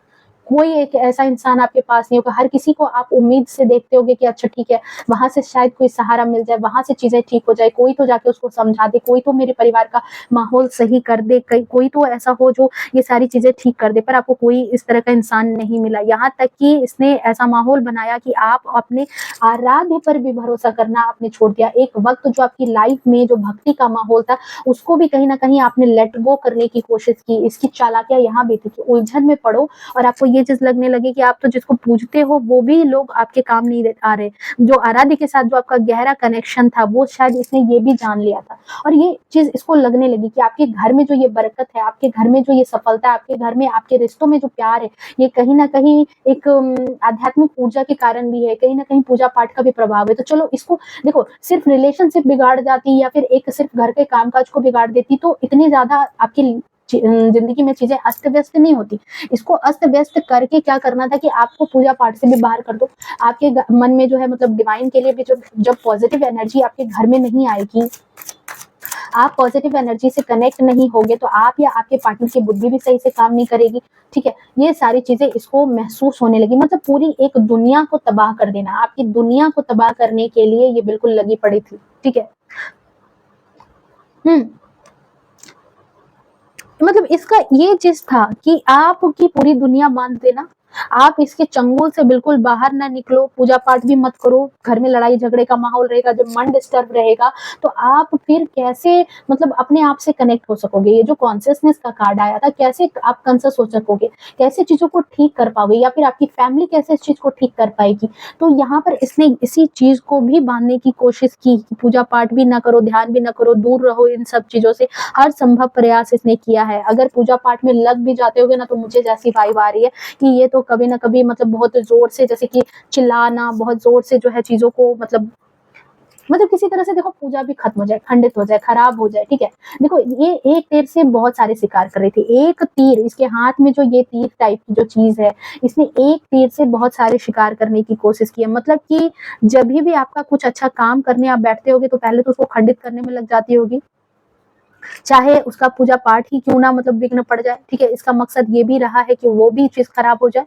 Speaker 1: कोई एक ऐसा इंसान आपके पास नहीं होगा, हर किसी को आप उम्मीद से देखते होगे कि अच्छा ठीक है वहां से शायद कोई सहारा मिल जाए, वहां से चीजें ठीक हो जाए, कोई तो जाके उसको समझा दे, कोई तो मेरे परिवार का माहौल सही कर दे, कोई तो ऐसा हो जो ये सारी चीजें ठीक कर दे, पर आपको कोई इस तरह का इंसान नहीं मिला। यहाँ तक कि इसने ऐसा माहौल बनाया कि आप अपने आराध्य पर भी भरोसा करना आपने छोड़ दिया। एक वक्त जो आपकी लाइफ में जो भक्ति का माहौल था उसको भी कहीं ना कहीं आपने लेट गो करने की कोशिश की। इसकी चालाकियां यहाँ भी थी कि उलझन में पड़ो और आपको ये चीज लगने लगी कि आप तो जिसको पूजते हो वो भी लोग आपके काम नहीं आ रहे, जो आराध्य के साथ जो आपका गहरा कनेक्शन था वो शायद इसने ये भी जान लिया था, और ये चीज इसको लगने लगी कि आपके घर में जो ये बरकत है, आपके घर में जो ये सफलता है, आपके घर में आपके रिश्तों में जो प्यार है, ये कहीं ना कहीं एक आध्यात्मिक ऊर्जा के कारण भी है, कहीं ना कहीं पूजा पाठ का भी प्रभाव है। तो चलो इसको देखो, सिर्फ रिलेशनशिप बिगाड़ जाती या फिर एक सिर्फ घर के कामकाज को बिगाड़ देती तो इतनी ज्यादा आपकी जिंदगी में चीजें अस्त व्यस्त नहीं होती। इसको अस्त व्यस्त करके क्या करना था कि आपको पूजा पाठ से भी बाहर कर दो। आपके मन में जो है मतलब डिवाइन के लिए भी जब पॉजिटिव एनर्जी आपके घर में नहीं आएगी, आप पॉजिटिव एनर्जी से कनेक्ट नहीं होगे, तो आप या आपके पार्टनर की बुद्धि भी सही से काम नहीं करेगी, ठीक है। ये सारी चीजें इसको महसूस होने लगी, मतलब पूरी एक दुनिया को तबाह कर देना, आपकी दुनिया को तबाह करने के लिए ये बिल्कुल लगी पड़ी थी, ठीक है। मतलब इसका ये चीज था कि आपकी पूरी दुनिया बांध देना, आप इसके चंगुल से बिल्कुल बाहर ना निकलो, पूजा पाठ भी मत करो, घर में लड़ाई झगड़े का माहौल रहेगा, जब मन डिस्टर्ब रहेगा तो आप फिर कैसे मतलब अपने आप से कनेक्ट हो सकोगे। ये जो कॉन्शियसनेस का कार्ड आया था, कैसे आप कॉन्शियस हो सकोगे, कैसे चीजों को ठीक कर पाओगे, या फिर आपकी फैमिली कैसे इस चीज को ठीक कर पाएगी। तो यहाँ पर इसने इसी चीज को भी बांधने की कोशिश की, पूजा पाठ भी ना करो, ध्यान भी ना करो, दूर रहो इन सब चीजों से, हर संभव प्रयास इसने किया है। अगर पूजा पाठ में लग भी जाते होगे ना, तो मुझे जैसी वाइब आ रही है कि ये तो कभी ना कभी मतलब बहुत ज़ोर से जैसे कि चिल्लाना, बहुत ज़ोर से जो है चीज़ों को मतलब किसी तरह से देखो पूजा भी खत्म हो जाए, खंडित हो जाए, खराब हो जाए, ठीक है? देखो ये एक तीर से बहुत सारे शिकार कर रही थी। एक तीर इसके हाथ में जो ये तीर टाइप की जो चीज़ है, इसने एक तीर से बहुत सारे शिकार करने की कोशिश की है। मतलब कि जभी भी आपका कुछ अच्छा काम करने आप बैठते होगे तो पहले तो उसको खंडित करने में लग जाती होगी। चाहे उसका पूजा पाठ ही क्यों ना मतलब विघ्न पड़ जाए, ठीक है? इसका मकसद ये भी रहा है कि वो भी चीज़ खराब हो जाए।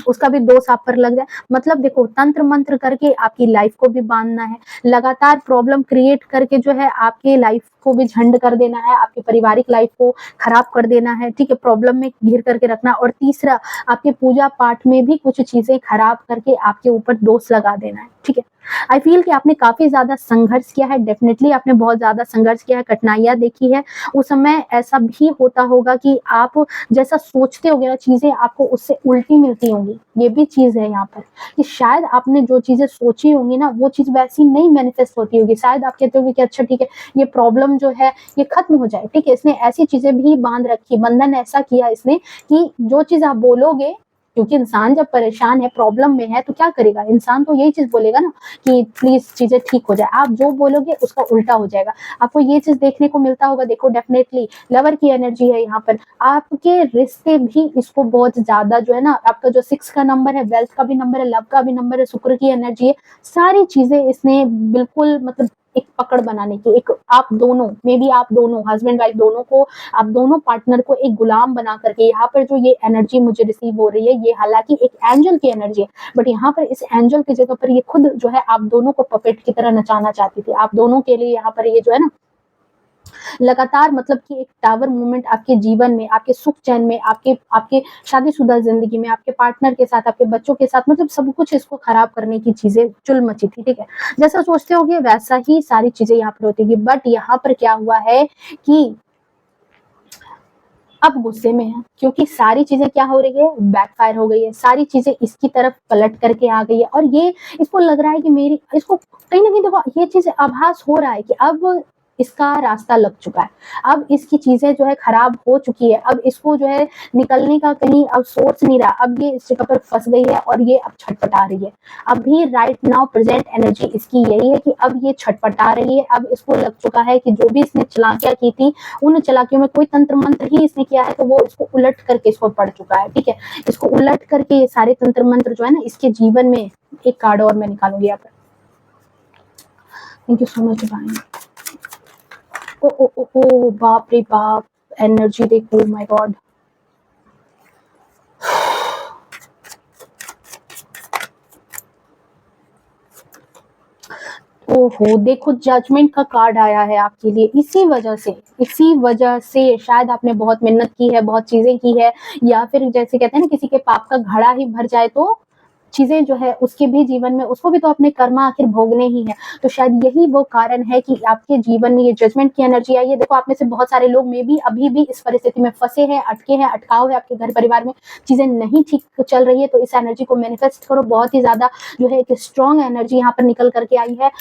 Speaker 1: उसका भी दोष आप पर लग जाए। मतलब देखो तंत्र मंत्र करके आपकी लाइफ को भी बांधना है, लगातार प्रॉब्लम क्रिएट करके जो है आपके लाइफ को भी झंड कर देना है, आपकी पारिवारिक लाइफ को खराब कर देना है, ठीक है? प्रॉब्लम में घिर करके रखना और तीसरा आपके पूजा पाठ में भी कुछ चीजें खराब करके आपके ऊपर दोष लगा देना है, ठीक है? आई फील कि आपने काफी ज्यादा संघर्ष किया है, डेफिनेटली आपने बहुत ज्यादा संघर्ष किया है, कठिनाइयां देखी है। उस समय ऐसा भी होता होगा कि आप जैसा सोचते होगे ना चीजें आपको उससे उल्टी मिलती होंगी। ये भी चीज है यहाँ पर कि शायद आपने जो चीजें सोची होंगी ना वो चीज वैसी नहीं मैनिफेस्ट होती होगी। शायद आप कहते होगे कि अच्छा ठीक है ये प्रॉब्लम जो है ये खत्म हो जाए, ठीक है? इसने ऐसी चीजें भी बांध रखी, बंधन ऐसा किया इसने कि जो चीज आप बोलोगे, क्योंकि इंसान जब परेशान है, प्रॉब्लम में है तो क्या करेगा? इंसान तो यही चीज बोलेगा ना कि प्लीज चीजें ठीक हो जाए। आप जो बोलोगे उसका उल्टा हो जाएगा। आपको ये चीज देखने को मिलता होगा। देखो डेफिनेटली लवर की एनर्जी है यहाँ पर, आपके रिश्ते भी इसको बहुत ज्यादा जो है ना, आपका जो 6 का नंबर है, वेल्थ का भी नंबर है, लव का भी नंबर है, शुक्र की एनर्जी है, सारी चीजें इसने बिल्कुल मतलब एक पकड़ बनाने की, एक आप दोनों मे बी आप दोनों हस्बैंड वाइफ दोनों को, आप दोनों पार्टनर को एक गुलाम बना करके यहाँ पर जो ये एनर्जी मुझे रिसीव हो रही है, ये हालांकि एक एंजल की एनर्जी है, बट यहाँ पर इस एंजल की जगह पर ये खुद जो है आप दोनों को पपेट की तरह नचाना चाहती थी। आप दोनों के लिए यहाँ पर ये जो है ना लगातार मतलब कि एक टावर मूवमेंट आपके जीवन में, आपके सुख चैन में, आपके आपके शादीशुदा जिंदगी में, आपके पार्टनर के साथ, आपके बच्चों के साथ, मतलब सब कुछ इसको खराब करने की चीजें चुल मची थी, ठीक है? जैसा सोचते होगे वैसा ही सारी चीजें यहाँ पर होती है। बट यहाँ पर क्या हुआ है कि अब गुस्से में है, क्योंकि सारी चीजें क्या हो रही है, बैकफायर हो गई है, सारी चीजें इसकी तरफ पलट करके आ गई है और ये इसको लग रहा है कि मेरी इसको कहीं ना कहीं देखो ये चीज आभास हो रहा है कि अब इसका रास्ता लग चुका है, अब इसकी चीजें जो है खराब हो चुकी है, अब इसको जो है निकलने का कहीं अब सोच नहीं रहा, अब ये इस जगह पर फंस गई है और ये अब छटपटा रही है। अभी राइट नाउ प्रेजेंट एनर्जी इसकी यही है कि अब ये छटपटा रही है, अब इसको लग चुका है कि जो भी इसने चालाकियां की थी उन चालाकियों में कोई तंत्र मंत्र ही इसने किया है, तो वो इसको उलट करके इसको पड़ चुका है, ठीक है? इसको उलट करके ये सारे तंत्र मंत्र जो है ना इसके जीवन में, एक कार्ड और मैं निकालूंगी यहाँ पर। थैंक यू सो मच भाई। ओ ओ ओ ओ बाप रे बाप, एनर्जी देखो, माय गॉड। ओहो देखो जजमेंट का कार्ड आया है आपके लिए, इसी वजह से शायद आपने बहुत मेहनत की है, बहुत चीजें की है, या फिर जैसे कहते हैं ना किसी के पाप का घड़ा ही भर जाए तो चीजें जो है उसके भी जीवन में उसको भी तो अपने कर्मा आखिर भोगने ही है। तो शायद यही वो कारण है कि आपके जीवन में ये जजमेंट की एनर्जी आई है। देखो आप में से बहुत सारे लोग मे भी अभी भी इस परिस्थिति में फंसे हैं, अटके हैं, अटकाव है, आपके घर परिवार में चीजें नहीं ठीक चल रही है, तो इस एनर्जी को मैनिफेस्ट करो। बहुत ही ज्यादा जो है एक स्ट्रॉन्ग एनर्जी यहाँ पर निकल करके आई है।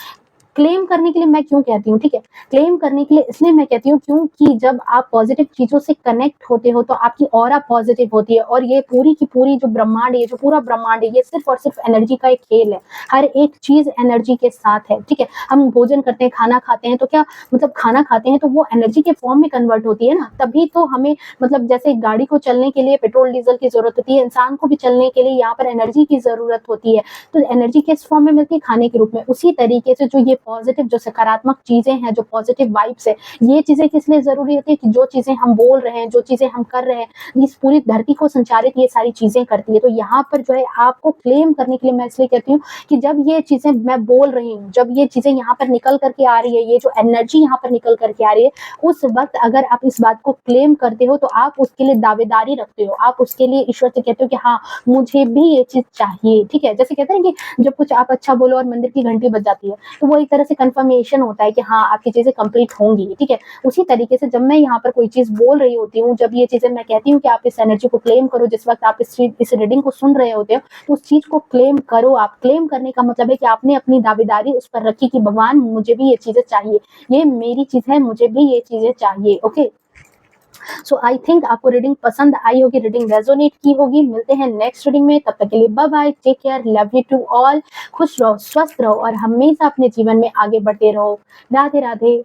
Speaker 1: क्लेम करने के लिए मैं क्यों कहती हूँ, ठीक है? क्लेम करने के लिए इसलिए मैं कहती हूँ क्योंकि जब आप पॉजिटिव चीजों से कनेक्ट होते हो तो आपकी ऑरा पॉजिटिव होती है, और ये पूरी की पूरी जो ब्रह्मांड है, जो पूरा ब्रह्मांड है, ये सिर्फ और सिर्फ एनर्जी का एक खेल है। हर एक चीज एनर्जी के साथ है, ठीक है? हम भोजन करते हैं, खाना खाते हैं, तो क्या मतलब खाना खाते हैं तो वो एनर्जी के फॉर्म में कन्वर्ट होती है ना, तभी तो हमें मतलब जैसे गाड़ी को चलने के लिए पेट्रोल डीजल की जरूरत होती है, इंसान को भी चलने के लिए यहाँ पर एनर्जी की जरूरत होती है। तो एनर्जी किस फॉर्म में मिलती है, खाने के रूप में। उसी तरीके से जो ये पॉजिटिव जो सकारात्मक चीजें हैं, जो पॉजिटिव वाइब्स है, ये चीजें किस लिए जरूरी होती है कि जो चीजें हम बोल रहे हैं, जो चीजें हम कर रहे हैं, इस पूरी धरती को संचारित ये सारी चीजें करती है। तो यहाँ पर जो है आपको क्लेम करने के लिए मैं इसलिए कहती हूँ कि जब ये चीजें मैं बोल रही हूँ, जब ये चीजें यहाँ पर निकल करके आ रही है, ये जो एनर्जी यहाँ पर निकल करके आ रही है, उस वक्त अगर आप इस बात को क्लेम करते हो तो आप उसके लिए दावेदारी रखते हो, आप उसके लिए ईश्वर से कहते हो कि हाँ मुझे भी ये चीज चाहिए, ठीक है? जैसे कहते हैं कि जब कुछ आप अच्छा बोलो और मंदिर की घंटी बज जाती है, तो वो एक तरह से कंफर्मेशन होता है कि हाँ आपकी चीजें कंप्लीट होंगी, ठीक है? उसी तरीके से जब मैं यहाँ पर कोई चीज बोल रही होती हूँ, जब ये चीजें मैं कहती हूँ कि आप इस एनर्जी को क्लेम करो, जिस वक्त आप इस रीडिंग को सुन रहे होते हो, तो उस चीज को क्लेम करो। आप क्लेम करने का मतलब है कि आपने अपनी दावेदारी उस पर रखी कि भगवान मुझे भी ये चीजें चाहिए, ये मेरी चीज है, मुझे भी ये चीजें चाहिए, ओके? सो आई थिंक आपको रीडिंग पसंद आई होगी, रीडिंग रेजोनेट की होगी। मिलते हैं नेक्स्ट रीडिंग में, तब तक के लिए bye bye, take care, love you to all. खुश रहो, स्वस्थ रहो और हमेशा अपने जीवन में आगे बढ़ते रहो। राधे राधे।